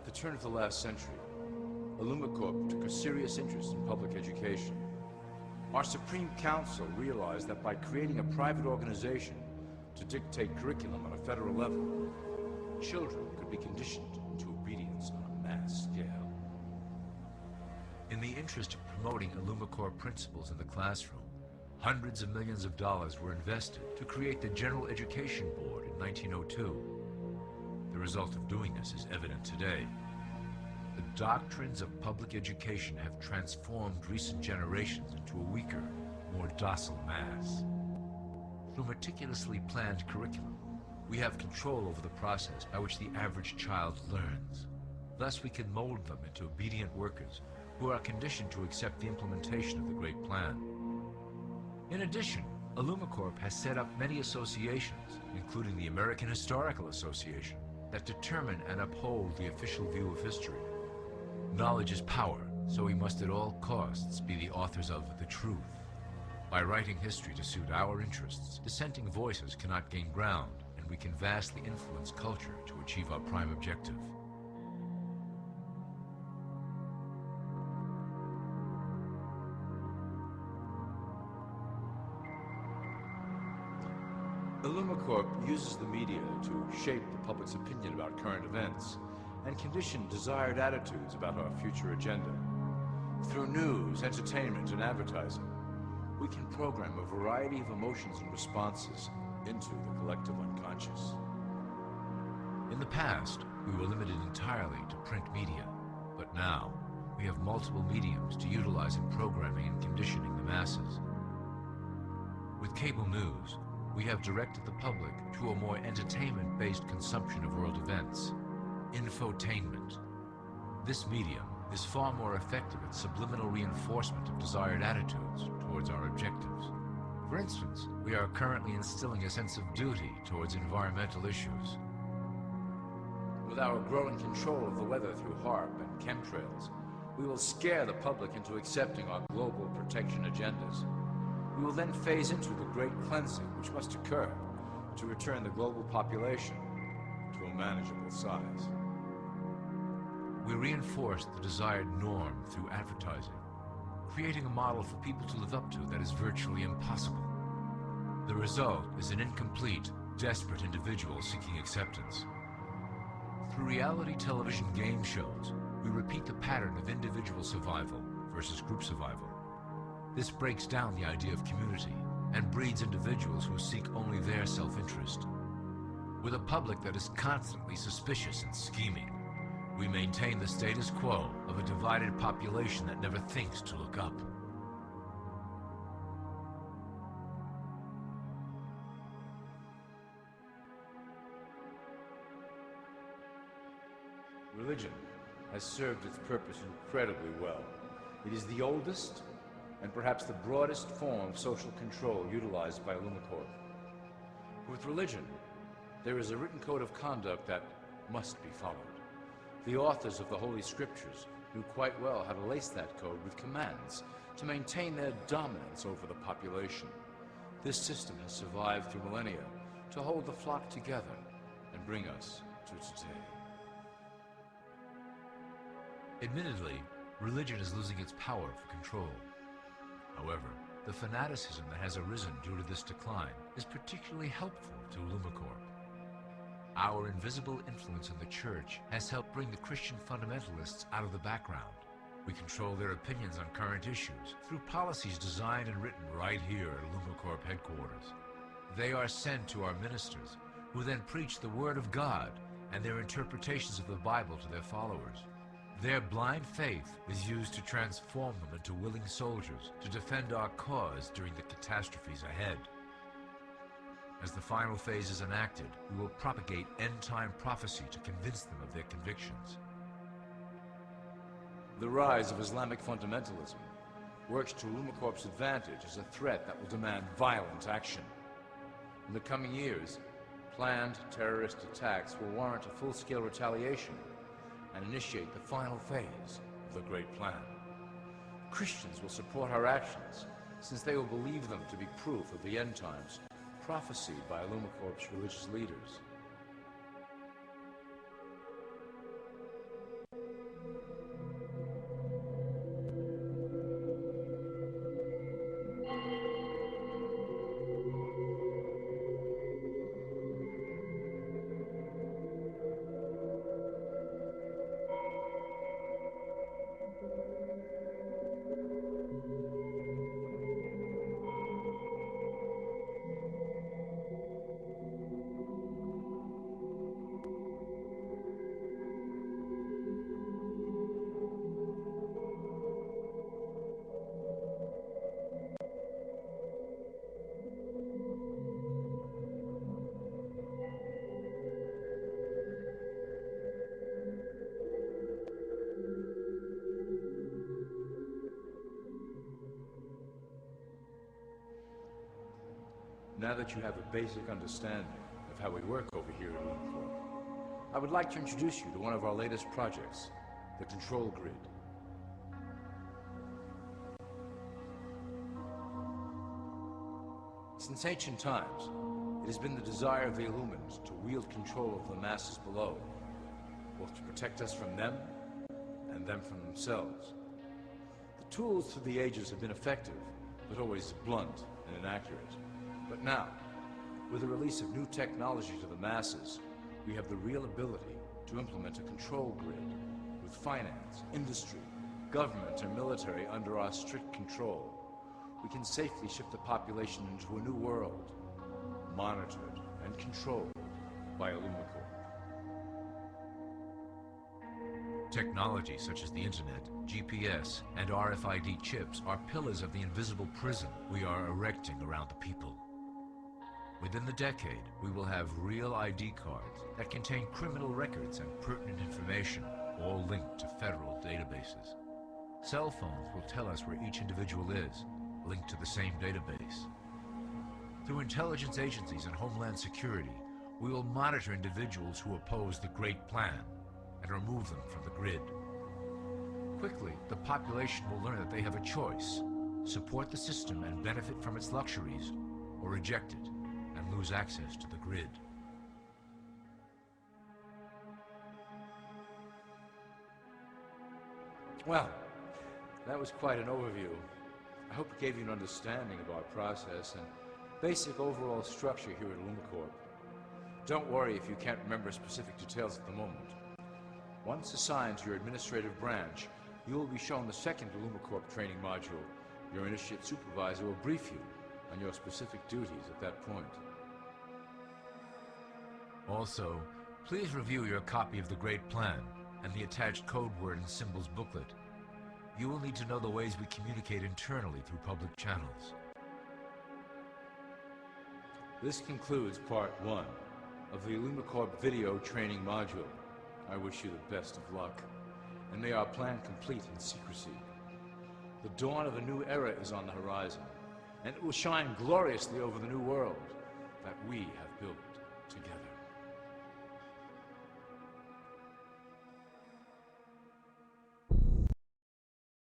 At the turn of the last century, ILLUMICORP took a serious interest in public education. Our Supreme Council realized that by creating a private organization to dictate curriculum on a federal level, children could be conditioned into obedience on a mass scale. In the interest of promoting ILLUMICORP principles in the classroom, hundreds of millions of dollars were invested to create the General Education Board in 1902. The result of doing this is evident today. The doctrines of public education have transformed recent generations into a weaker, more docile mass. Through meticulously planned curriculum, we have control over the process by which the average child learns. Thus, we can mold them into obedient workers who are conditioned to accept the implementation of the Great Plan. In addition, ILLUMICORP has set up many associations, including the American Historical Association, that determine and uphold the official view of history. Knowledge is power, so we must at all costs be the authors of the truth. By writing history to suit our interests, dissenting voices cannot gain ground, and we can vastly influence culture to achieve our prime objective. ILLUMICORP uses the media to shape the public's opinion about current events and condition desired attitudes about our future agenda. Through news, entertainment, and advertising, we can program a variety of emotions and responses into the collective unconscious. In the past, we were limited entirely to print media, but now we have multiple mediums to utilize in programming and conditioning the masses. With cable news, we have directed the public to a more entertainment-based consumption of world events, infotainment. This medium is far more effective at subliminal reinforcement of desired attitudes towards our objectives. For instance, we are currently instilling a sense of duty towards environmental issues. With our growing control of the weather through HARP and chemtrails, we will scare the public into accepting our global protection agendas. We will then phase into the great cleansing which must occur to return the global population to a manageable size. We reinforce the desired norm through advertising, creating a model for people to live up to that is virtually impossible. The result is an incomplete, desperate individual seeking acceptance. Through reality television game shows, we repeat the pattern of individual survival versus group survival. This breaks down the idea of community and breeds individuals who seek only their self-interest. With a public that is constantly suspicious and scheming, we maintain the status quo of a divided population that never thinks to look up. Religion has served its purpose incredibly well. It is the oldest and perhaps the broadest form of social control utilized by ILLUMICORP. With religion, there is a written code of conduct that must be followed. The authors of the Holy Scriptures knew quite well how to lace that code with commands to maintain their dominance over the population. This system has survived through millennia to hold the flock together and bring us to today. Admittedly, religion is losing its power for control. However, the fanaticism that has arisen due to this decline is particularly helpful to ILLUMICORP. Our invisible influence in the Church has helped bring the Christian fundamentalists out of the background. We control their opinions on current issues through policies designed and written right here at ILLUMICORP headquarters. They are sent to our ministers, who then preach the Word of God and their interpretations of the Bible to their followers. Their blind faith is used to transform them into willing soldiers to defend our cause during the catastrophes ahead. As the final phase is enacted, we will propagate end-time prophecy to convince them of their convictions. The rise of Islamic fundamentalism works to ILLUMICORP's advantage as a threat that will demand violent action. In the coming years, planned terrorist attacks will warrant a full-scale retaliation and initiate the final phase of the Great Plan. Christians will support our actions, since they will believe them to be proof of the end times prophesied by ILLUMICORP's religious leaders. Now that you have a basic understanding of how we work over here at ILLUMICORP, I would like to introduce you to one of our latest projects, the Control Grid. Since ancient times, it has been the desire of the Illumins to wield control of the masses below, both to protect us from them and them from themselves. The tools through the ages have been effective, but always blunt and inaccurate. But now, with the release of new technology to the masses, we have the real ability to implement a control grid with finance, industry, government, and military under our strict control. We can safely ship the population into a new world, monitored and controlled by ILLUMICORP. Technology such as the internet, GPS, and RFID chips are pillars of the invisible prison we are erecting around the people. Within the decade, we will have real ID cards that contain criminal records and pertinent information, all linked to federal databases. Cell phones will tell us where each individual is, linked to the same database. Through intelligence agencies and Homeland Security, we will monitor individuals who oppose the Great Plan and remove them from the grid. Quickly, the population will learn that they have a choice: support the system and benefit from its luxuries, or reject it and lose access to the grid. Well, that was quite an overview. I hope it gave you an understanding of our process and basic overall structure here at ILLUMICORP. Don't worry if you can't remember specific details at the moment. Once assigned to your administrative branch, you will be shown the second ILLUMICORP training module. Your initiate supervisor will brief you on your specific duties at that point. Also, please review your copy of the Great Plan and the attached code word and symbols booklet. You will need to know the ways we communicate internally through public channels. This concludes Part 1 of the ILLUMICORP video training module. I wish you the best of luck, and may our plan complete in secrecy. The dawn of a new era is on the horizon, and it will shine gloriously over the new world that we have built together.